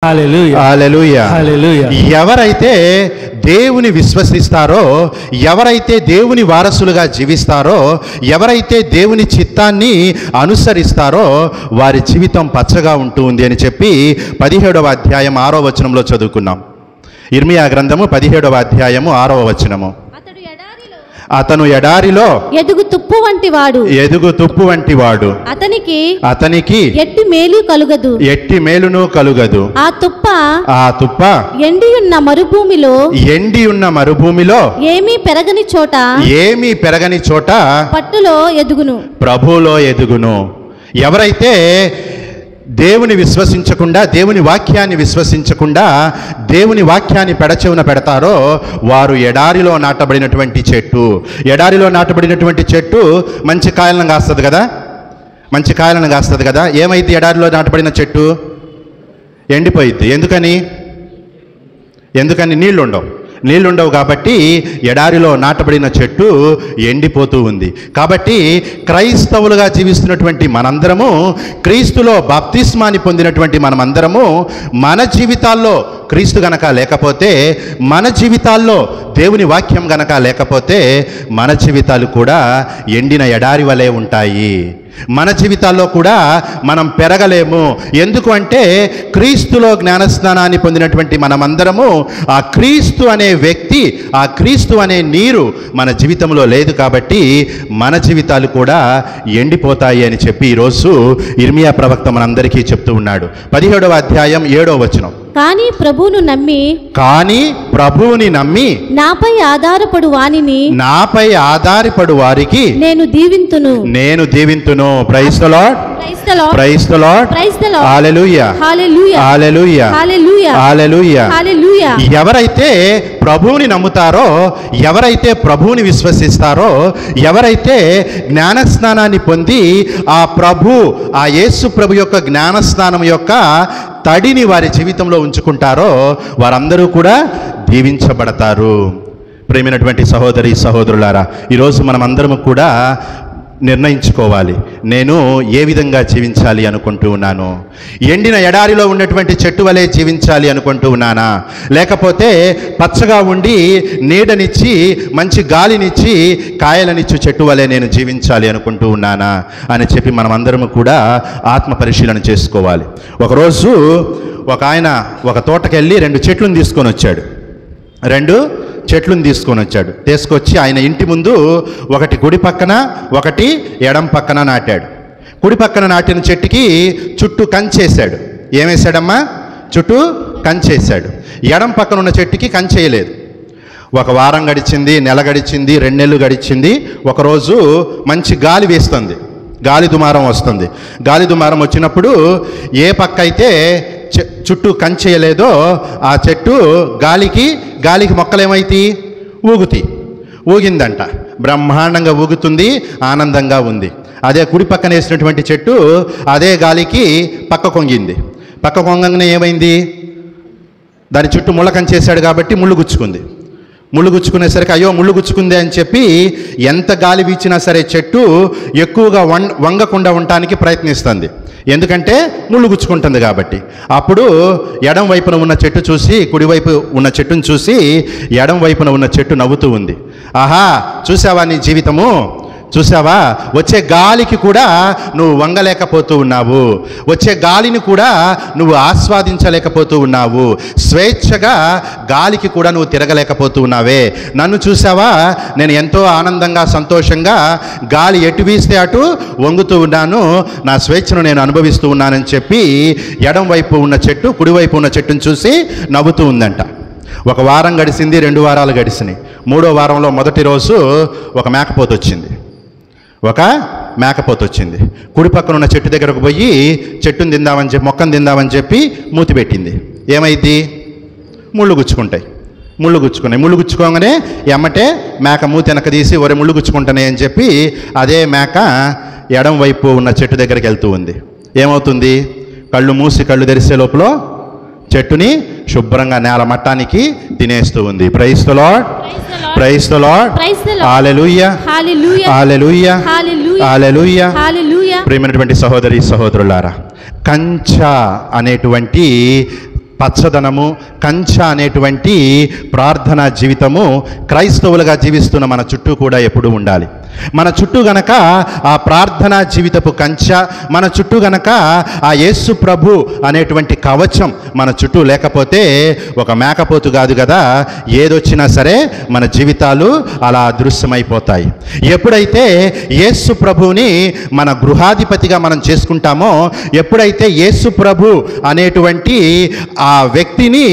హల్లెలూయా hallelujah hallelujah. ఎవరైతే దేవుని విశ్వసిస్తారో, ఎవరైతే దేవుని వారసులుగా జీవిస్తారో, ఎవరైతే దేవుని చిత్తాన్ని అనుసరిస్తారో వారి జీవితం పచ్చగా ఉంటుంది అని చెప్పి 17వ అధ్యాయం 6వ వచనంలో చదువుకున్నాం. ఇర్మియా గ్రంథము 17వ అధ్యాయము 6వ వచనము. అతను ఎడారిలో ఎదుగు తుప్పు వంటి వాడు అతనికి ఎట్టి మేలు కలుగదు, ఎట్టి మేలును కలుగదు. ఆ తుప్ప ఎండి ఉన్న మరుభూమిలో ఏమీ పెరగని చోట పట్టులో ఎదుగును, ప్రభువులో ఎదుగును. ఎవరైతే దేవుని విశ్వసించకుండా, దేవుని వాక్యాన్ని విశ్వసించకుండా దేవుని వాక్యాన్ని పెడచెవున పెడతారో వారు ఎడారిలో నాటబడినటువంటి చెట్టు. ఎడారిలో నాటబడినటువంటి చెట్టు మంచి కాయలను కాస్తుంది కదా, మంచి కాయలను కాస్తుంది కదా. ఏమైంది? ఎడారిలో నాటబడిన చెట్టు ఎండిపోయిద్ది. ఎందుకని నీళ్లుండవు కాబట్టి ఎడారిలో నాటబడిన చెట్టు ఎండిపోతూ ఉంది. కాబట్టి క్రైస్తవులుగా జీవిస్తున్నటువంటి మనందరము, క్రీస్తులో బాప్తిస్మాని పొందినటువంటి మనమందరము, మన జీవితాల్లో క్రీస్తు గనక లేకపోతే, మన జీవితాల్లో దేవుని వాక్యం గనక లేకపోతే మన జీవితాలు కూడా ఎండిన ఎడారి వలె ఉంటాయి. మన జీవితాల్లో కూడా మనం పెరగలేము. ఎందుకు అంటే క్రీస్తులో జ్ఞానస్నానాన్ని పొందినటువంటి మనమందరము ఆ క్రీస్తు అనే వ్యక్తి, ఆ క్రీస్తు అనే నీరు మన జీవితంలో లేదు కాబట్టి మన జీవితాలు కూడా ఎండిపోతాయి అని చెప్పి ఈరోజు ఇర్మియా ప్రవక్త మనందరికీ చెప్తూ ఉన్నాడు. 17వ అధ్యాయం 7వ వచనం. కానీ ప్రభువుని నమ్మి నాపై ఆధారపడు వారికి నేను దీవింతును. Praise the Lord, praise the Lord, hallelujah, hallelujah, hallelujah. ఎవరైతే ప్రభువుని నమ్ముతారో, ఎవరైతే ప్రభువుని విశ్వసిస్తారో, ఎవరైతే జ్ఞానస్నానాన్ని పొంది ఆ యేసు ప్రభు యొక్క జ్ఞానస్నానం యొక్క తడిని వారి జీవితంలో ఉంచుకుంటారో వారందరూ కూడా దీవించబడతారు. ప్రేమైనటువంటి సహోదరి సహోదరులారా, ఈరోజు మనం అందరము కూడా నిర్ణయించుకోవాలి, నేను ఏ విధంగా జీవించాలి అనుకుంటూ ఉన్నాను. ఎండిన ఎడారిలో ఉన్నటువంటి చెట్టు వలె జీవించాలి అనుకుంటూ ఉన్నానా, లేకపోతే పచ్చగా ఉండి నీడనిచ్చి మంచి గాలినిచ్చి కాయలనిచ్చు చెట్టు వలె నేను జీవించాలి అనుకుంటూ ఉన్నానా అని చెప్పి మనం అందరము కూడా ఆత్మ పరిశీలన చేసుకోవాలి. ఒకరోజు ఒక ఆయన ఒక తోటకెళ్ళి 2 చెట్లను తీసుకొని వచ్చాడు. తీసుకొచ్చి ఆయన ఇంటి ముందు ఒకటి కుడి పక్కన, ఒకటి ఎడం పక్కన నాటాడు. కుడి పక్కన నాటిన చెట్టుకి చుట్టూ కంచేశాడు. ఏమేశాడమ్మా? చుట్టూ కంచేశాడు. ఎడం పక్కన ఉన్న చెట్టుకి కంచేయలేదు. ఒక వారం గడిచింది, నెల గడిచింది, 2 నెలలు గడిచింది. ఒకరోజు మంచి గాలి వేస్తుంది, గాలి దుమారం వస్తుంది. గాలి దుమారం వచ్చినప్పుడు ఏ పక్క అయితే చుట్టూ కంచేయలేదో ఆ చెట్టు గాలికి మొక్కలేమైతే ఊగిందంట. బ్రహ్మాండంగా ఊగుతుంది, ఆనందంగా ఉంది. అదే కుడి పక్కన వేసినటువంటి చెట్టు అదే గాలికి పక్క కొంగింది. పక్క కొంగంగానే ఏమైంది? దాని చుట్టూ ముళ్ళ కంచేశాడు కాబట్టి ముళ్ళు గుచ్చుకునేసరికి అయ్యో ముళ్ళు గుచ్చుకుంది అని చెప్పి ఎంత గాలి వీచినా సరే చెట్టు ఎక్కువగా వంగకుండా ఉండటానికి ప్రయత్నిస్తుంది. ఎందుకంటే ముళ్ళు గుచ్చుకుంటుంది కాబట్టి. అప్పుడు ఎడం వైపున ఉన్న చెట్టు చూసి, కుడివైపు ఉన్న చెట్టును చూసి ఎడం వైపున ఉన్న చెట్టు నవ్వుతూ ఉంది. ఆహా, చూసావా నీ జీవితము, చూసావా? వచ్చే గాలికి కూడా నువ్వు వంగలేకపోతూ ఉన్నావు, వచ్చే గాలిని కూడా నువ్వు ఆస్వాదించలేకపోతూ ఉన్నావు, స్వేచ్ఛగా గాలికి కూడా నువ్వు తిరగలేకపోతూ ఉన్నావే. నన్ను చూసావా? నేను ఎంతో ఆనందంగా సంతోషంగా గాలి ఎటు వీస్తే అటు వంగుతూ ఉన్నాను, నా స్వేచ్ఛను నేను అనుభవిస్తూ ఉన్నానని చెప్పి ఎడం వైపు ఉన్న చెట్టు కుడివైపు ఉన్న చెట్టును చూసి నవ్వుతూ ఉందంట. ఒక వారం గడిచింది, 2 వారాలు గడిచినాయి. 3వ వారంలో మొదటి రోజు ఒక మేకపోతు వచ్చింది. కుడి పక్కన ఉన్న చెట్టు దగ్గరకు పోయి చెట్టును తిందామని చెప్పి, మొక్కను తిందామని చెప్పి మూతి పెట్టింది. ఏమైంది? ముళ్ళు గుచ్చుకోగానే ఎమ్మటే మేక మూతి వెనక తీసి ఒరే ముళ్ళు గుచ్చుకుంటానే అని చెప్పి అదే మేక ఎడం వైపు ఉన్న చెట్టు దగ్గరికి వెళ్తూ ఉంది. ఏమవుతుంది? కళ్ళు మూసి కళ్ళు తెరిసే లోపల చెట్టుని శుభ్రంగా నేల మట్టానికి తినేస్తూ ఉంది. Praise the Lord, praise the Lord, hallelujah, hallelujah, hallelujah. ప్రియమైనటువంటి సహోదరి సహోదరులారా, కంచ అనేటువంటి పచ్చదనము, కంచె అనేటువంటి ప్రార్థనా జీవితము క్రైస్తవులుగా జీవిస్తున్న మన చుట్టూ కూడా ఎప్పుడూ ఉండాలి. మన చుట్టూ గనక ఆ ప్రార్థనా జీవితపు కంచె, మన చుట్టూ గనక ఆ యేసు ప్రభు అనేటువంటి కవచం మన చుట్టూ లేకపోతే ఒక మేకపోతు కాదు కదా, ఏదొచ్చినా సరే మన జీవితాలు అలా అదృశ్యమైపోతాయి. ఎప్పుడైతే యేసు ప్రభువుని మన గృహాధిపతిగా మనం చేసుకుంటామో, ఎప్పుడైతే యేసు ప్రభు అనేటువంటి ఆ వ్యక్తిని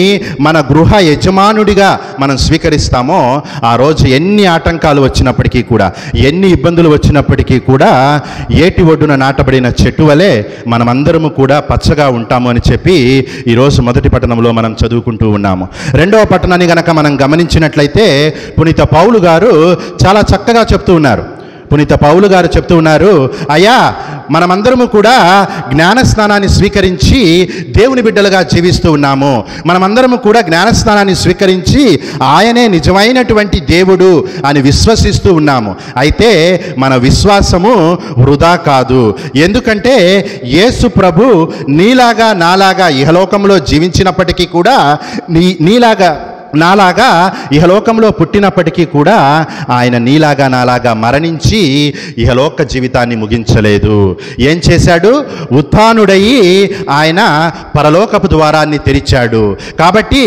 మన గృహ యజమానుడిగా మనం స్వీకరిస్తామో, ఆ రోజు ఎన్ని ఆటంకాలు వచ్చినప్పటికీ కూడా, ఎన్ని ఇబ్బందులు వచ్చినప్పటికీ కూడా ఏటి ఒడ్డున నాటబడిన చెట్టు వలె మనమందరము కూడా పచ్చగా ఉంటాము అని చెప్పి ఈరోజు మొదటి పట్టణంలో మనం చదువుకుంటూ ఉన్నాము. రెండవ పట్టణాన్ని గనక మనం గమనించినట్లయితే పునీత పౌలు గారు చాలా చక్కగా చెప్తూ ఉన్నారు. పునీత పౌలు గారు చెప్తూ ఉన్నారు, అయ్యా మనమందరము కూడా జ్ఞానస్నానాన్ని స్వీకరించి దేవుని బిడ్డలుగా జీవిస్తూ ఉన్నాము. మనమందరము కూడా జ్ఞానస్నానాన్ని స్వీకరించి ఆయనే నిజమైనటువంటి దేవుడు అని విశ్వసిస్తూ ఉన్నాము. అయితే మన విశ్వాసము వృధా కాదు. ఎందుకంటే యేసు ప్రభు నీలాగా నాలాగా ఇహలోకంలో జీవించినప్పటికీ కూడా నాలాగా ఇహలోకంలో పుట్టినప్పటికీ కూడా ఆయన నీలాగా నాలాగా మరణించి ఇహలోక జీవితాన్ని ముగించలేదు. ఏం చేశాడు? ఉత్థానుడయి ఆయన పరలోకపు ద్వారాన్ని తెరిచాడు. కాబట్టి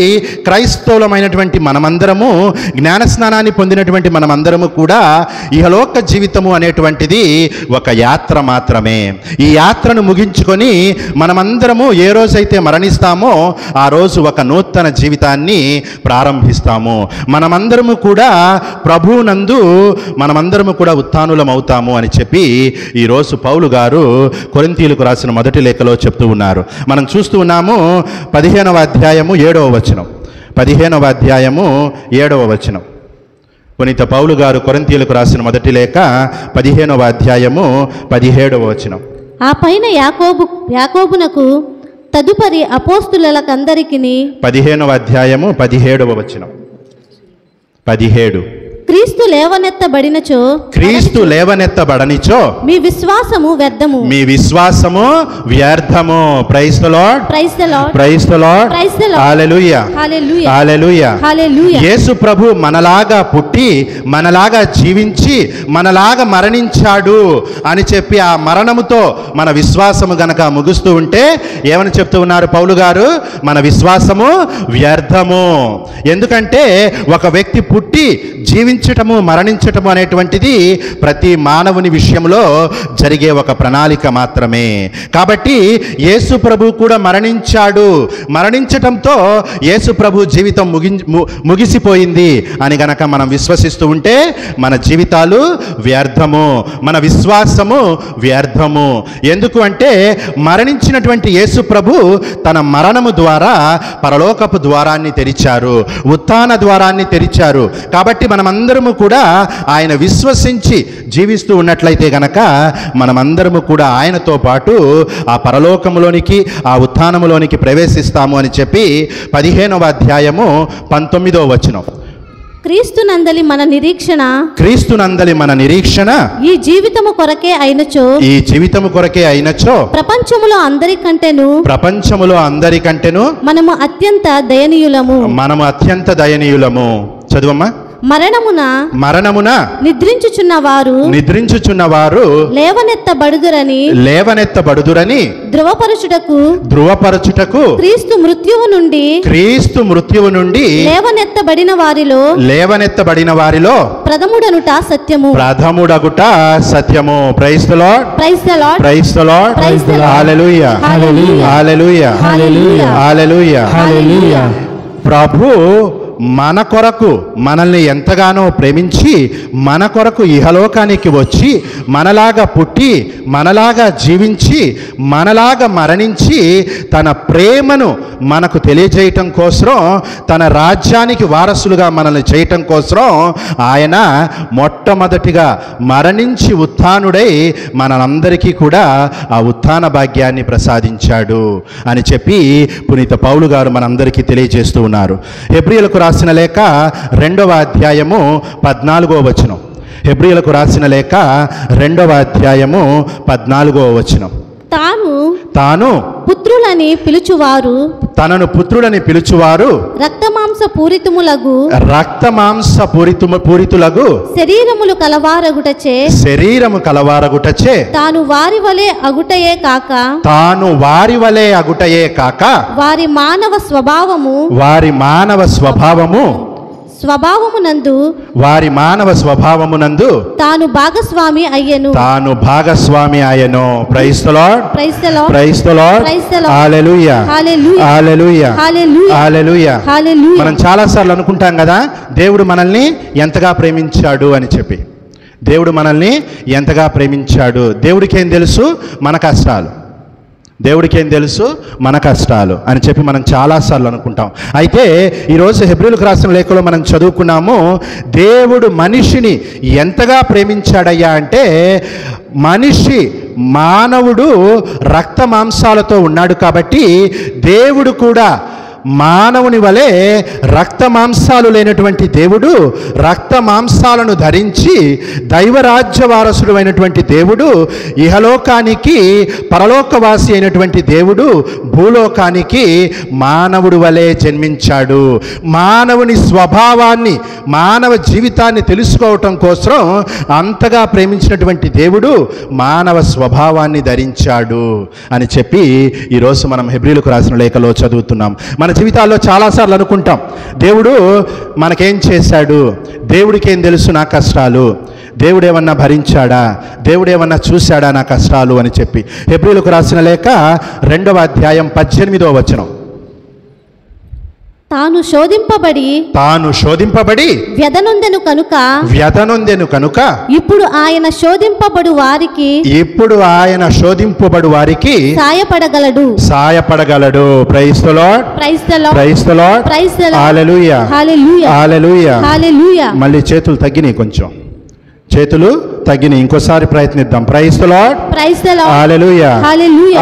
క్రైస్తవులమైనటువంటి మనమందరము, జ్ఞానస్నానాన్ని పొందినటువంటి మనమందరము కూడా ఇహలోక జీవితము అనేటువంటిది ఒక యాత్ర మాత్రమే. ఈ యాత్రను ముగించుకొని మనమందరము ఏ రోజైతే మరణిస్తామో ఆ రోజు ఒక నూతన జీవితాన్ని ప్రారంభిస్తాము. మనమందరము కూడా ప్రభువునందు మనమందరము కూడా ఉత్థానులం అవుతాము అని చెప్పి ఈరోజు పౌలు గారు కొరింథీయులకు రాసిన మొదటి లేఖలో చెప్తూ ఉన్నారు. మనం చూస్తూ ఉన్నాము 15వ అధ్యాయము 7వ వచనం. 15వ అధ్యాయము 7వ వచనం. పునీత పౌలు గారు కొరింథీయులకు రాసిన మొదటి లేఖ 15వ అధ్యాయము 17వ వచనం. ఆ పైన యాకోబునకు తదుపరి అపోస్తులకందరికిని 15వ అధ్యాయము 17వ వచనం. 17. క్రీస్తు లేవనెత్తబడనిచో మీ విశ్వాసము వ్యర్థము. మీ విశ్వాసము వ్యర్థము. Praise the Lord. Praise the Lord. Praise the Lord. Praise the Lord. Hallelujah. Hallelujah. Hallelujah. Hallelujah. Yesu ప్రభు మనలాగా పుట్టి మనలాగా జీవించి మనలాగా మరణించాడు అని చెప్పి ఆ మరణముతో మన విశ్వాసము గనక ముగుస్తూ ఉంటే ఏమని చెప్తూ ఉన్నారు పౌలు గారు? మన విశ్వాసము వ్యర్థము. ఎందుకంటే ఒక వ్యక్తి పుట్టి జీవించటము మరణించటము అనేటువంటిది ప్రతి మానవుని విషయంలో జరిగే ఒక ప్రణాళిక మాత్రమే. కాబట్టి యేసు ప్రభు కూడా మరణించాడు. మరణించటంతో యేసు ప్రభు జీవితం ముగిసిపోయింది అని గనక మనం విశ్వసిస్తూ ఉంటే మన జీవితాలు వ్యర్థము, మన విశ్వాసము వ్యర్థము. ఎందుకు అంటే మరణించినటువంటి యేసు ప్రభు తన మరణము ద్వారా పరలోకపు ద్వారాన్ని తెరిచారు, ఉత్థాన ద్వారాన్ని తెరిచారు. కాబట్టి మనమందరము కూడా ఆయన విశ్వసించి జీవిస్తూ ఉన్నట్లయితే గనక మనమందరము కూడా ఆయనతో పాటు ఆ పరలోకములోనికి, ఆ ఉత్థానములోనికి ప్రవేశిస్తాము అని చెప్పి 15వ అధ్యాయము 19వ వచనం. క్రీస్తునందలి మన నిరీక్షణ ఈ జీవితము కొరకే అయినచో ప్రపంచములో అందరికంటేను మనము అత్యంత దయనీయులము. చదువమ్మా. మరణమున నిద్రించుచున్న వారు లేవనెత్తబడుదురని ధృవపరచుటకు క్రీస్తు మృత్యువు నుండి లేవనెత్తబడిన వారిలో ప్రథముడగుట సత్యము. Praise the Lord. Praise the Lord. Praise the Lord. Hallelujah. Hallelujah. Hallelujah. Hallelujah. ప్రభు మన కొరకు మనల్ని ఎంతగానో ప్రేమించి మన కొరకు ఇహలోకానికి వచ్చి మనలాగా పుట్టి మనలాగా జీవించి మనలాగా మరణించి తన ప్రేమను మనకు తెలియజేయటం కోసం, తన రాజ్యానికి వారసులుగా మనల్ని చేయటం కోసం ఆయన మొట్టమొదటిగా మరణించి ఉత్థానుడై మనందరికీ కూడా ఆ ఉత్థాన భాగ్యాన్ని ప్రసాదించాడు అని చెప్పి పునీత పౌలు గారు మనందరికీ తెలియజేస్తూ ఉన్నారు. హెబ్రీయులకు రాసిన లేఖ 2వ అధ్యాయము 14వ వచనం. హెబ్రీయులకు రాసిన లేఖ 2వ అధ్యాయము 14వ వచనం. తాను పుత్రులని పిలుచువారు తనను పుత్రులని పిలుచువారు రక్తమాంస పూరితములగు పూరితులగు శరీరములు కలవారగుటచే శరీరము కలవారగుటచే తాను వారి వలె అగుటయే కాక వారి మానవ స్వభావమునందు తాను భాగస్వామి అయ్యెను. Praise the Lord. Praise the Lord. Hallelujah. Hallelujah. Hallelujah. మనం చాలాసార్లు అనుకుంటాం కదా, దేవుడు మనల్ని ఎంతగా ప్రేమించాడు అని చెప్పి. దేవుడు మనల్ని ఎంతగా ప్రేమించాడు, దేవుడికి ఏం తెలుసు మన కష్టాలు, దేవుడికి ఏం తెలుసు మన కష్టాలు అని చెప్పి మనం చాలాసార్లు అనుకుంటాం. అయితే ఈరోజు హెబ్రీయులకు రాసిన లేఖలో మనం చదువుకున్నాము, దేవుడు మనిషిని ఎంతగా ప్రేమించాడయ్యా అంటే, మానవుడు రక్త మాంసాలతో ఉన్నాడు కాబట్టి దేవుడు కూడా మానవుని వలె రక్త మాంసాలు లేనటువంటి దేవుడు రక్త మాంసాలను ధరించి దైవరాజ్య వారసుడు అయినటువంటి దేవుడు ఇహలోకానికి పరలోకవాసి అయినటువంటి దేవుడు భూలోకానికి మానవుడు వలె జన్మించాడు. మానవుని స్వభావాన్ని, మానవ జీవితాన్ని తెలుసుకోవటం కోసం అంతగా ప్రేమించినటువంటి దేవుడు మానవ స్వభావాన్ని ధరించాడు అని చెప్పి ఈరోజు మనం హెబ్రీయులకు రాసిన లేఖలో చదువుతున్నాం. మన జీవితాల్లో చాలాసార్లు అనుకుంటాం, దేవుడు మనకేం చేశాడు, దేవుడికి ఏం తెలుసు నా కష్టాలు, దేవుడేమన్నా భరించాడా, దేవుడేమన్నా చూశాడా నా కష్టాలు అని చెప్పి. హెబ్రీయులకు రాసిన లేఖ 2వ అధ్యాయం 18వ వచనం. తాను శోధింపబడి వ్యధనొందెను కనుక ఇప్పుడు ఆయన శోధింపబడు వారికి సాయపడగలడు. Praise the Lord. Praise the Lord. Hallelujah. Hallelujah. మళ్ళీ చేతులు తగ్గినాయి, కొంచెం చేతులు తగ్గినాయి, ఇంకోసారి ప్రయత్నిద్దాం. Praise the Lord. Hallelujah.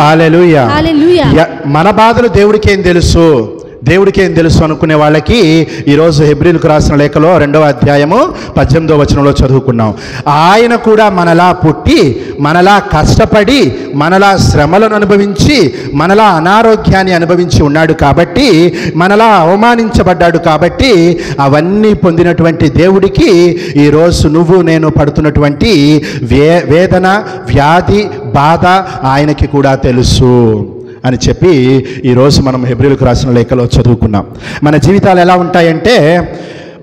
Hallelujah. మన బాధలు దేవుడికి ఏం తెలుసు, దేవుడికి ఏం తెలుసు అనుకునే వాళ్ళకి ఈరోజు హెబ్రీయులకు రాసిన లేఖలో 2వ అధ్యాయము 18వ వచనంలో చదువుకున్నాం. ఆయన కూడా మనలా పుట్టి, మనలా కష్టపడి, మనలా శ్రమలను అనుభవించి, మనలా అనారోగ్యాన్ని అనుభవించి ఉన్నాడు కాబట్టి, మనలా అవమానించబడ్డాడు కాబట్టి, అవన్నీ పొందినటువంటి దేవుడికి ఈరోజు నువ్వు నేను పడుతున్నటువంటి వేదన, వ్యాధి, బాధ ఆయనకి కూడా తెలుసు అని చెప్పి ఈరోజు మనం హెబ్రీయులకు రాసిన లేఖలో చదువుకున్నాం. మన జీవితాలు ఎలా ఉంటాయంటే,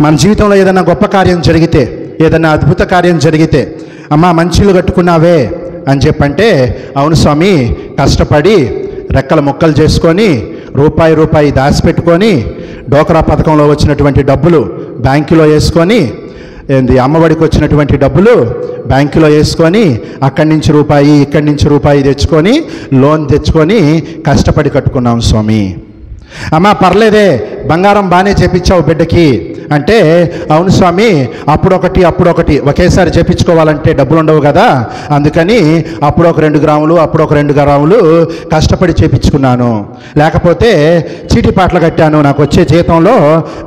మన జీవితంలో ఏదైనా గొప్ప కార్యం జరిగితే, ఏదైనా అద్భుత కార్యం జరిగితే, అమ్మా మంచిలు కట్టుకున్నావే అని చెప్పంటే, అవును స్వామి, కష్టపడి రెక్కల ముక్కలు చేసుకొని రూపాయి దాచిపెట్టుకొని డోక్రా పథకంలో వచ్చినటువంటి డబ్బులు బ్యాంకులో వేసుకొని, అమ్మఒడికి వచ్చినటువంటి డబ్బులు బ్యాంకులో వేసుకొని, అక్కడి నుంచి రూపాయి ఇక్కడి నుంచి రూపాయి తెచ్చుకొని లోన్ తెచ్చుకొని కష్టపడి కట్టుకున్నాం స్వామి. అమ్మా పర్లేదే, బంగారం బాగానే చేపించావు బిడ్డకి అంటే, అవును స్వామి, అప్పుడొకటి ఒకేసారి చేపించుకోవాలంటే డబ్బులు ఉండవు కదా, అందుకని అప్పుడు ఒక 2 గ్రాములు అప్పుడు ఒక 2 గ్రాములు కష్టపడి చేపించుకున్నాను, లేకపోతే చీటీపాటలు కట్టాను, నాకు వచ్చే జీతంలో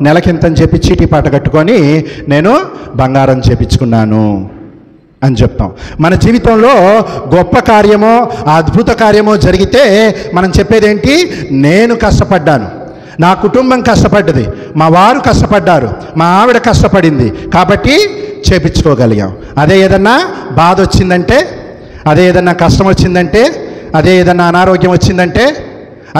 నెలకింతని చెప్పి చీటీపాట కట్టుకొని నేను బంగారం చేపించుకున్నాను అని చెప్తాం. మన జీవితంలో గొప్ప కార్యమో అద్భుత కార్యమో జరిగితే మనం చెప్పేదేంటి, నేను కష్టపడ్డాను, నా కుటుంబం కష్టపడ్డది, మా వారు కష్టపడ్డారు, మా ఆవిడ కష్టపడింది కాబట్టి చేపించుకోగలిగాం. అదే ఏదన్నా బాధ వచ్చిందంటే, అదే ఏదన్నా కష్టం వచ్చిందంటే, అదే ఏదన్నా అనారోగ్యం వచ్చిందంటే,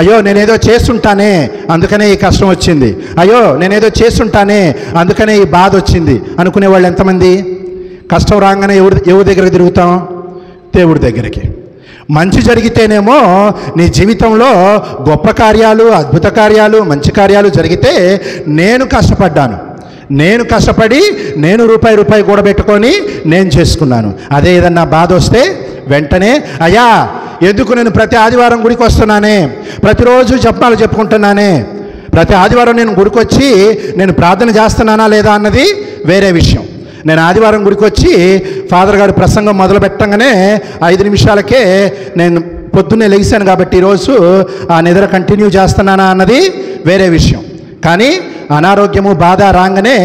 అయ్యో నేనేదో చేస్తుంటానే అందుకనే ఈ కష్టం వచ్చింది, అయ్యో నేనేదో చేస్తుంటానే అందుకనే ఈ బాధ వచ్చింది అనుకునే వాళ్ళు ఎంతమంది? కష్టం రాగానే ఎవరి దగ్గరికి తిరుగుతాం? దేవుడి దగ్గరికి. మంచి జరిగితేనేమో నీ జీవితంలో గొప్ప కార్యాలు, అద్భుత కార్యాలు, మంచి కార్యాలు జరిగితే నేను కష్టపడ్డాను, నేను కష్టపడి నేను రూపాయి కూడబెట్టుకొని నేను చేసుకున్నాను. అదే ఏదన్నా బాధ వస్తే వెంటనే, అయ్యా ఎందుకు నేను ప్రతి ఆదివారం గుడికి వస్తున్నానే, ప్రతిరోజు జపాలు చెప్పుకుంటున్నానే, ప్రతి ఆదివారం నేను గుడికి వచ్చి నేను ప్రార్థన చేస్తున్నానా లేదా అన్నది వేరే విషయం. నేను ఆదివారం గుడికి వచ్చి ఫాదర్ గారి ప్రసంగం మొదలు పెట్టంగానే 5 నిమిషాలకే నేను పొద్దున్నే లెగిశాను కాబట్టి ఈరోజు ఆ నిద్ర కంటిన్యూ చేస్తున్నానా అన్నది వేరే విషయం. కానీ అనారోగ్యము బాధ రాగానే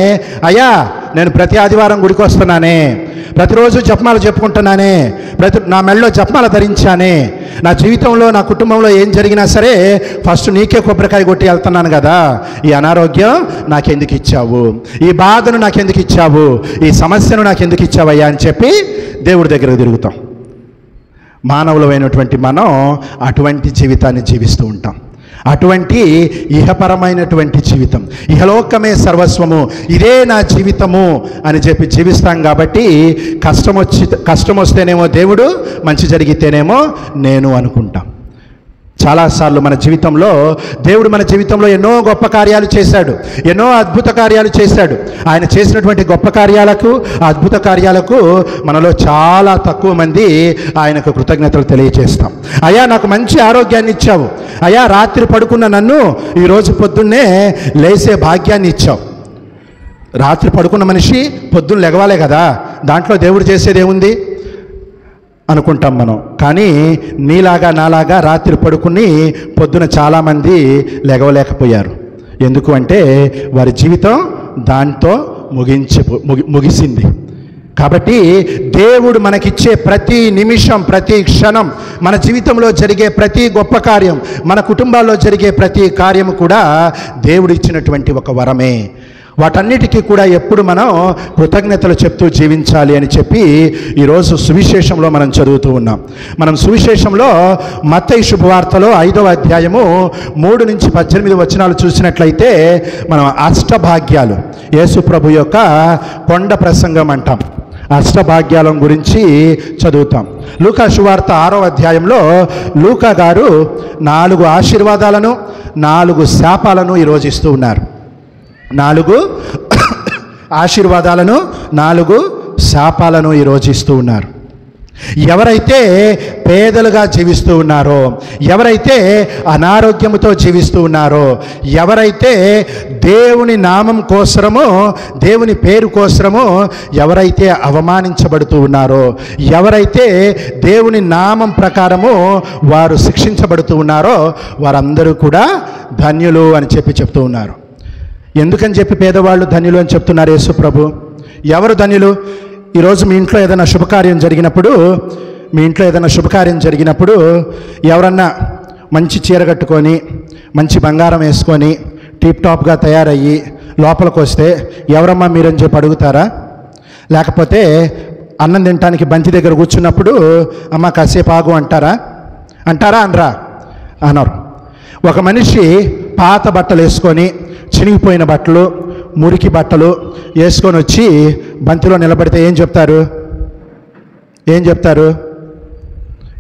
అయ్యా నేను ప్రతి ఆదివారం గుడికి వస్తున్నానే, ప్రతిరోజు జపమాల చెప్పుకుంటున్నానే, నా మెడలో జపమాల ధరించానే, నా జీవితంలో నా కుటుంబంలో ఏం జరిగినా సరే ఫస్ట్ నీకే కొబ్బరికాయ కొట్టి వెళ్తున్నాను కదా, ఈ అనారోగ్యం నాకెందుకు ఇచ్చావు, ఈ బాధను నాకెందుకు ఇచ్చావు, ఈ సమస్యను నాకెందుకు ఇచ్చావయ్యా అని చెప్పి దేవుడి దగ్గరకు తిరుగుతాం. మానవులమైనటువంటి మనం అటువంటి జీవితాన్ని జీవిస్తూ ఉంటాం. అటువంటి ఇహపరమైనటువంటి జీవితం, ఇహలోకమే సర్వస్వము, ఇదే నా జీవితము అని చెప్పి జీవిస్తాం. కాబట్టి కష్టం వస్తేనేమో దేవుడు, మంచి జరిగితేనేమో నేను అనుకుంటాం. చాలాసార్లు మన జీవితంలో దేవుడు మన జీవితంలో ఎన్నో గొప్ప కార్యాలు చేశాడు, ఎన్నో అద్భుత కార్యాలు చేశాడు. ఆయన చేసినటువంటి గొప్ప కార్యాలకు, అద్భుత కార్యాలకు మనలో చాలా తక్కువ మంది ఆయనకు కృతజ్ఞతలు తెలియజేస్తాం. అయ్యా నాకు మంచి ఆరోగ్యాన్ని ఇచ్చావు, అయ్యా రాత్రి పడుకున్న నన్ను ఈరోజు పొద్దున్నే లేసే భాగ్యాన్ని ఇచ్చావు. రాత్రి పడుకున్న మనిషి పొద్దున్న లెగవాలే కదా, దాంట్లో దేవుడు చేసేది ఏముంది అనుకుంటాం మనం. కానీ నీలాగా నాలాగా రాత్రి పడుకుని పొద్దున చాలామంది లెగవలేకపోయారు. ఎందుకు అంటే వారి జీవితం దాంతో ముగిసింది. కాబట్టి దేవుడు మనకిచ్చే ప్రతి నిమిషం, ప్రతి క్షణం, మన జీవితంలో జరిగే ప్రతి గొప్ప కార్యం, మన కుటుంబాల్లో జరిగే ప్రతి కార్యము కూడా దేవుడు ఇచ్చినటువంటి ఒక వరమే. వాటన్నిటికీ కూడా ఎప్పుడు మనం కృతజ్ఞతలు చెప్తూ జీవించాలి అని చెప్పి ఈరోజు సువిశేషంలో మనం చదువుతూ ఉన్నాం. మనం సువిశేషంలో మత్తయి శుభవార్తలో 5వ అధ్యాయము 3 నుంచి 18 వచనాలు చూసినట్లయితే మనం అష్టభాగ్యాలు, యేసు ప్రభు యొక్క కొండ ప్రసంగం అంటాం, అష్టభాగ్యాల గురించి చదువుతాం. లూకా శుభవార్త 6వ అధ్యాయంలో లూకా గారు 4 ఆశీర్వాదాలను 4 శాపాలను ఈరోజు ఇస్తూ ఉన్నారు. 4 ఆశీర్వాదాలను 4 శాపాలను ఈరోజు ఇస్తూ ఉన్నారు. ఎవరైతే పేదలుగా జీవిస్తూ ఉన్నారో, ఎవరైతే అనారోగ్యంతో జీవిస్తూ ఉన్నారో, ఎవరైతే దేవుని నామం కోసరమో, దేవుని పేరు కోసరమో ఎవరైతే అవమానించబడుతూ ఉన్నారో, ఎవరైతే దేవుని నామం ప్రకారము వారు శిక్షించబడుతూ ఉన్నారో వారందరూ కూడా ధన్యులు అని చెప్పి చెప్తూ ఉన్నారు. ఎందుకని చెప్పి పేదవాళ్ళు ధన్యులు అని చెప్తున్నారు యేసు ప్రభు? ఎవరు ధన్యులు? ఈరోజు మీ ఇంట్లో ఏదైనా శుభకార్యం జరిగినప్పుడు ఎవరన్నా మంచి చీర కట్టుకొని, మంచి బంగారం వేసుకొని, టిప్ టాప్గా తయారయ్యి లోపలికి వస్తే ఎవరమ్మా మీరని చెప్పి అడుగుతారా? లేకపోతే అన్నం తినడానికి బంతి దగ్గర కూర్చున్నప్పుడు అమ్మ కాసేపు ఆగు అంటారా అనరా? అనరు. ఒక మనిషి పాత బట్టలు వేసుకొని, చినిగిపోయిన బట్టలు, మురికి బట్టలు వేసుకొని వచ్చి బంతిలో నిలబడితే ఏం చెప్తారు?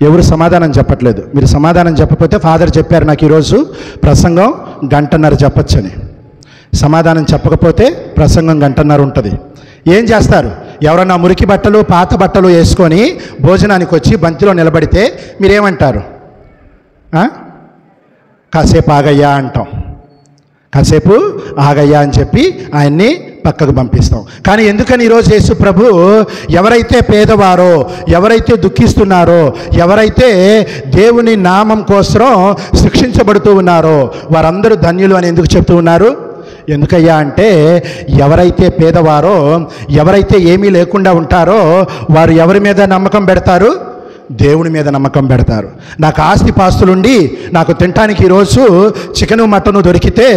ఎవరు సమాధానం చెప్పట్లేదు. మీరు సమాధానం చెప్పకపోతే ఫాదర్ చెప్పారు నాకు ఈరోజు ప్రసంగం 1.5 గంట చెప్పచ్చని. సమాధానం చెప్పకపోతే ప్రసంగం 1.5 గంట ఉంటుంది. ఏం చేస్తారు? ఎవరన్నా మురికి బట్టలు, పాత బట్టలు వేసుకొని భోజనానికి వచ్చి బంతిలో నిలబడితే మీరేమంటారు? కాసేపు ఆగయ్యా అంటాం. కాసేపు ఆగయ్యా అని చెప్పి ఆయన్ని పక్కకు పంపిస్తాం. కానీ ఎందుకని ఈరోజు యేసు ప్రభు ఎవరైతే పేదవారో, ఎవరైతే దుఃఖిస్తున్నారో, ఎవరైతే దేవుని నామం కోసం శిక్షించబడుతూ ఉన్నారో వారందరూ ధన్యులు అని ఎందుకు చెప్తూ ఉన్నారు? ఎందుకయ్యా అంటే ఎవరైతే పేదవారో, ఎవరైతే ఏమీ లేకుండా ఉంటారో వారు ఎవరి మీద నమ్మకం పెడతారు? దేవుని మీద నమ్మకం పెడతారు. నాకు ఆస్తి పాస్తులుండి నాకు తినటానికి ఈరోజు చికెను మటను దొరికితే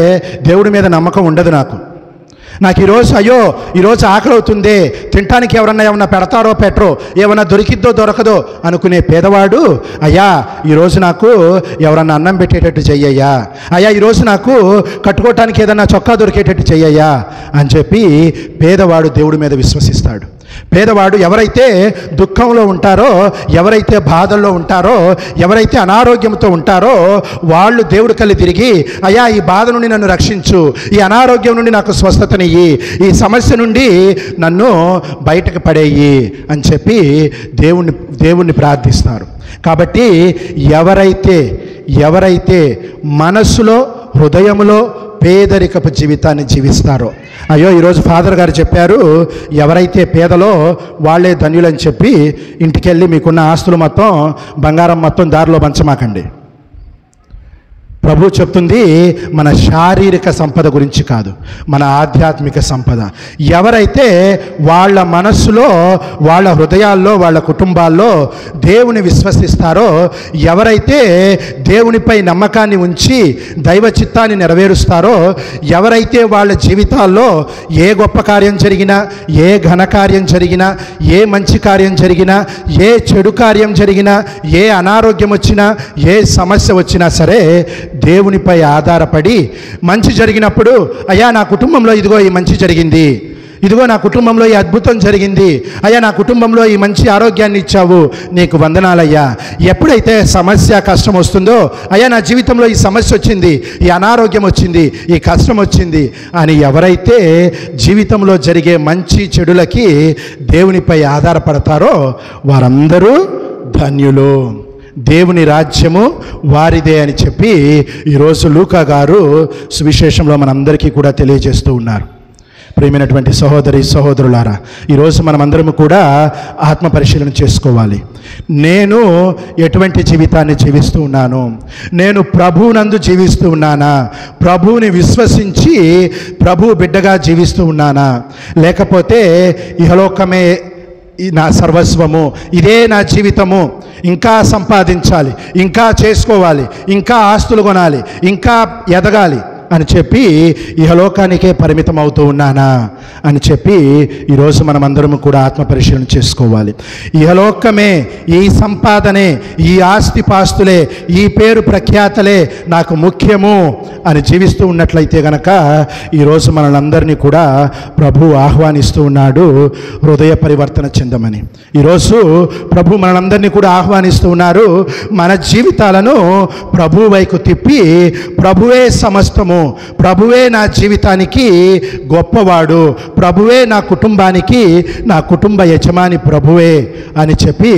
దేవుడి మీద నమ్మకం ఉండదు. నాకు ఈరోజు ఆకలి అవుతుంది, తినటానికి ఏమన్నా పెడతారో పెట్టరో, ఏమన్నా దొరికిద్దో దొరకదో అనుకునే పేదవాడు అయ్యా ఈరోజు నాకు ఎవరన్నా అన్నం పెట్టేటట్టు చెయ్యయ్యా, అయ్యా ఈరోజు నాకు కట్టుకోవటానికి ఏదన్నా చొక్కా దొరికేటట్టు చెయ్యయ్యా అని చెప్పి పేదవాడు దేవుడి మీద విశ్వసిస్తాడు. పేదవాడు ఎవరైతే దుఃఖంలో ఉంటారో, ఎవరైతే బాధల్లో ఉంటారో, ఎవరైతే అనారోగ్యంతో ఉంటారో వాళ్ళు దేవుడి కళ్ళు తిరిగి అయ్యా ఈ బాధ నుండి నన్ను రక్షించు, ఈ అనారోగ్యం నుండి నాకు స్వస్థతనియ్యి, ఈ సమస్య నుండి నన్ను బయటకు పడేయి అని చెప్పి దేవుణ్ణి ప్రార్థిస్తారు. కాబట్టి ఎవరైతే మనస్సులో, హృదయంలో పేదరికపు జీవితాన్ని జీవిస్తారో, అయ్యో ఈరోజు ఫాదర్ గారు చెప్పారు ఎవరైతే పేదలో వాళ్ళే ధన్యులని చెప్పి ఇంటికెళ్ళి మీకున్న ఆస్తులు మొత్తం, బంగారం మొత్తం దారిలో పంచమాకండి. ప్రభు చెప్తుంది మన శారీరక సంపద గురించి కాదు, మన ఆధ్యాత్మిక సంపద. ఎవరైతే వాళ్ళ మనస్సులో, వాళ్ళ హృదయాల్లో, వాళ్ళ కుటుంబాల్లో దేవుని విశ్వసిస్తారో, ఎవరైతే దేవునిపై నమ్మకాన్ని ఉంచి దైవ చిత్తాన్ని నెరవేరుస్తారో, ఎవరైతే వాళ్ళ జీవితాల్లో ఏ గొప్ప కార్యం జరిగినా, ఏ ఘనకార్యం జరిగినా, ఏ మంచి కార్యం జరిగినా, ఏ చెడు కార్యం జరిగినా, ఏ అనారోగ్యం వచ్చినా, ఏ సమస్య వచ్చినా సరే దేవునిపై ఆధారపడి మంచి జరిగినప్పుడు, అయ్యా నా కుటుంబంలో ఇదిగో ఈ మంచి జరిగింది, ఇదిగో నా కుటుంబంలో ఈ అద్భుతం జరిగింది, అయ్యా నా కుటుంబంలో ఈ మంచి ఆరోగ్యాన్ని ఇచ్చావు, నీకు వందనాలయ్యా. ఎప్పుడైతే సమస్య కష్టం వస్తుందో, అయ్యా నా జీవితంలో ఈ సమస్య వచ్చింది, ఈ అనారోగ్యం వచ్చింది, ఈ కష్టం వచ్చింది అని ఎవరైతే జీవితంలో జరిగే మంచి చెడులకి దేవునిపై ఆధారపడతారో వారందరూ ధన్యులు, దేవుని రాజ్యము వారిదే అని చెప్పి ఈరోజు లూకా గారు సువిశేషంలో మనందరికీ కూడా తెలియజేస్తూ ఉన్నారు. ప్రియమైనటువంటి సహోదరి సహోదరులారా, ఈరోజు మనమందరం కూడా ఆత్మ పరిశీలన చేసుకోవాలి. నేను ఎటువంటి జీవితాన్ని జీవిస్తూ ఉన్నాను? నేను ప్రభువునందు జీవిస్తూ ఉన్నానా? ప్రభువుని విశ్వసించి ప్రభు బిడ్డగా జీవిస్తూ ఉన్నానా? లేకపోతే ఇహలోకమే నా సర్వస్వము, ఇదే నా జీవితము, ఇంకా సంపాదించాలి, ఇంకా చేసుకోవాలి, ఇంకా ఆస్తులు కొనాలి, ఇంకా ఎదగాలి అని చెప్పి ఇహలోకానికే పరిమితం అవుతూ ఉన్నానా అని చెప్పి ఈరోజు మనమందరం కూడా ఆత్మ పరిశీలన చేసుకోవాలి. ఇహలోకమే, ఈ సంపాదనే, ఈ ఆస్తిపాస్తులే, ఈ పేరు ప్రఖ్యాతలే నాకు ముఖ్యము అని జీవిస్తూ ఉన్నట్లయితే గనక ఈరోజు మనల్ని కూడా ప్రభు ఆహ్వానిస్తూ ఉన్నాడు హృదయ పరివర్తన చెందమని. ఈరోజు ప్రభు మనల్ని కూడా ఆహ్వానిస్తూ ఉన్నారు మన జీవితాలను ప్రభు వైపు తిప్పి, ప్రభువే సమస్తము, ప్రభువే నా జీవితానికి గొప్పవాడు, ప్రభువే నా కుటుంబానికి, నా కుటుంబ యజమాని ప్రభువే అని చెప్పి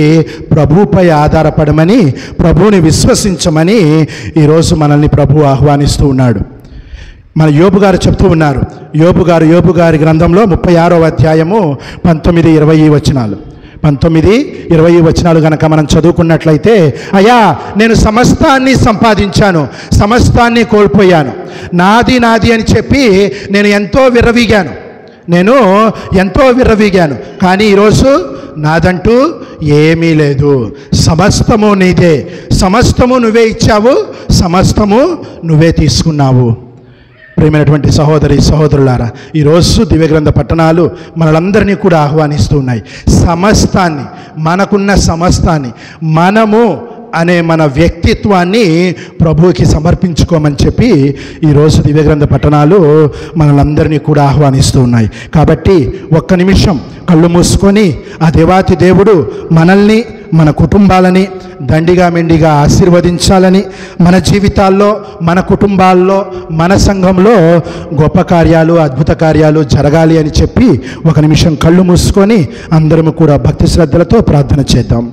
ప్రభువుపై ఆధారపడమని, ప్రభువుని విశ్వసించమని ఈరోజు మనల్ని ప్రభు ఆహ్వానిస్తూ ఉన్నాడు. మన యోబు గారు చెప్తూ ఉన్నారు. యోబు గారి గ్రంథంలో 36వ అధ్యాయము 19-20 వచనాలు, 19-20 వచనాలు గనక మనం చదువుకున్నట్లయితే, అయ్యా నేను సమస్తాన్ని సంపాదించాను, సమస్తాన్ని కోల్పోయాను, నాది నాది అని చెప్పి నేను ఎంతో విర్రవీగాను, కానీ ఈరోజు నాదంటూ ఏమీ లేదు, సమస్తము నీదే, సమస్తము నువ్వే ఇచ్చావు, సమస్తము నువ్వే తీసుకున్నావు. ప్రియమైనటువంటి సహోదరి సహోదరులారా, ఈరోజు దివ్యగ్రంథ పట్టణాలు మనలందరినీ కూడా ఆహ్వానిస్తూ ఉన్నాయి. సమస్తాన్ని, మనకున్న సమస్తాన్ని, మనము అనే మన వ్యక్తిత్వాన్ని ప్రభువుకి సమర్పించుకోమని చెప్పి ఈరోజు దివ్యగ్రంథ పట్టణాలు మనలందరినీ కూడా ఆహ్వానిస్తూ ఉన్నాయి. కాబట్టి ఒక్క నిమిషం కళ్ళు మూసుకొని ఆ దేవాతి దేవుడు మనల్ని, మన కుటుంబాలని దండిగా మెండిగా ఆశీర్వదించాలని, మన జీవితాల్లో, మన కుటుంబాల్లో, మన సంఘంలో గొప్ప కార్యాలు, అద్భుత కార్యాలు జరగాలి అని చెప్పి ఒక నిమిషం కళ్ళు మూసుకొని అందరము కూడా భక్తి శ్రద్ధలతో ప్రార్థన చేద్దాం.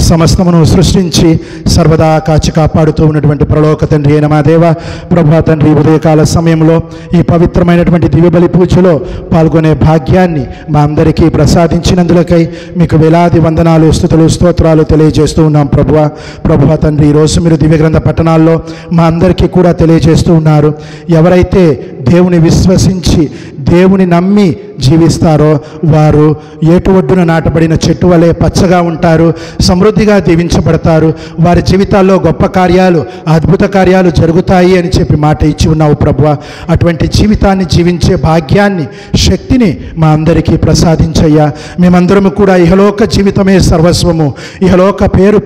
సమస్తమును సృష్టించి సర్వదా కాచి కాపాడుతూ ఉన్నటువంటి పరలోక తండ్రి అయిన మా దేవ, ప్రభా తండ్రి, ఉదయకాల సమయంలో ఈ పవిత్రమైనటువంటి దివ్యబలి పూజలో పాల్గొనే భాగ్యాన్ని మా అందరికీ ప్రసాదించినందులకై మీకు వేలాది వందనాలు, స్తుతులు, స్తోత్రాలు తెలియజేస్తూ ఉన్నాం. ప్రభువా తండ్రి, ఈరోజు మీరు దివ్యగ్రంథ పట్టణాల్లో మా అందరికీ కూడా తెలియజేస్తూ ఉన్నారు. ఎవరైతే దేవుని విశ్వసించి, దేవుని నమ్మి జీవిస్తారో వారు ఏటు ఒడ్డున నాటబడిన చెట్టు వలె పచ్చగా ఉంటారు, సమృద్ధిగా దీవించబడతారు, వారి జీవితాల్లో గొప్ప కార్యాలు, అద్భుత కార్యాలు జరుగుతాయి అని చెప్పి మాట ఇచ్చి ఉన్నావు ప్రభువా. అటువంటి జీవితాన్ని జీవించే భాగ్యాన్ని, శక్తిని మా అందరికీ ప్రసాదించయ్యా. మేమందరము కూడా ఇహలోక జీవితమే సర్వస్వము, ఇహలోక పేరు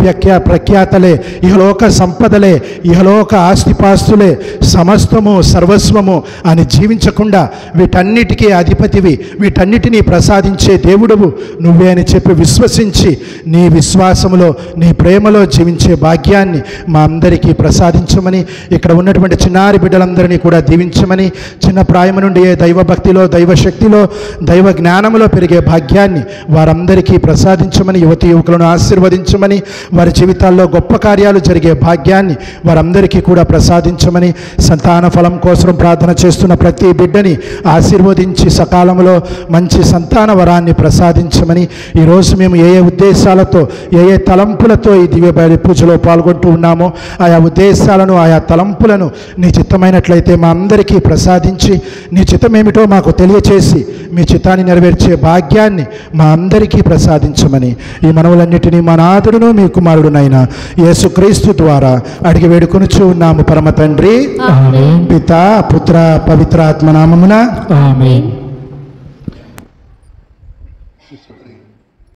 ప్రఖ్యాతలే, ఇహలోక సంపదలే, ఇహలోక ఆస్తిపాస్తులే సమస్తము సర్వస్వము అని జీవించకుండా వీటన్నిటికీ అధిపతివి, వీటన్నిటినీ ప్రసాదించే దేవుడువు నువ్వే అని చెప్పి విశ్వసించి నీ విశ్వాసములో, నీ ప్రేమలో జీవించే భాగ్యాన్ని మా అందరికీ ప్రసాదించమని, ఇక్కడ ఉన్నటువంటి చిన్నారి బిడ్డలందరినీ కూడా దీవించమని, చిన్న ప్రాయం నుండి దైవ భక్తిలో, దైవ శక్తిలో, దైవ జ్ఞానములో పెరిగే భాగ్యాన్ని వారందరికీ ప్రసాదించమని, యువతి యువకులను ఆశీర్వదించమని, వారి జీవితాల్లో గొప్ప కార్యాలు జరిగే భాగ్యాన్ని వారందరికీ కూడా ప్రసాదించమని, సంతాన ఫలం కోసం ప్రార్థన చేస్తూ చేస్తున్న ప్రతి బిడ్డని ఆశీర్వదించి సకాలంలో మంచి సంతాన వరాన్ని ప్రసాదించమని, ఈరోజు మేము ఏ ఉద్దేశాలతో ఏ తలంపులతో ఈ దివ్య బలి పూజలో పాల్గొంటూ ఉన్నామో ఆయా ఉద్దేశాలను ఆయా తలంపులను నీ చిత్తమైనట్లయితే మా అందరికీ ప్రసాదించి, నీ చిత్తమేమిటో మాకు తెలియచేసి మీ చిత్తాన్ని నెరవేర్చే భాగ్యాన్ని మా అందరికీ ప్రసాదించమని ఈ మనవులన్నిటినీ మా నాథుడును మీ కుమారుడునైన యేసుక్రీస్తు ద్వారా అడిగి వేడుకొనుచు ఉన్నాము పరమ తండ్రి. పిత పుత్ర పవిత్రాత్మ నామమున.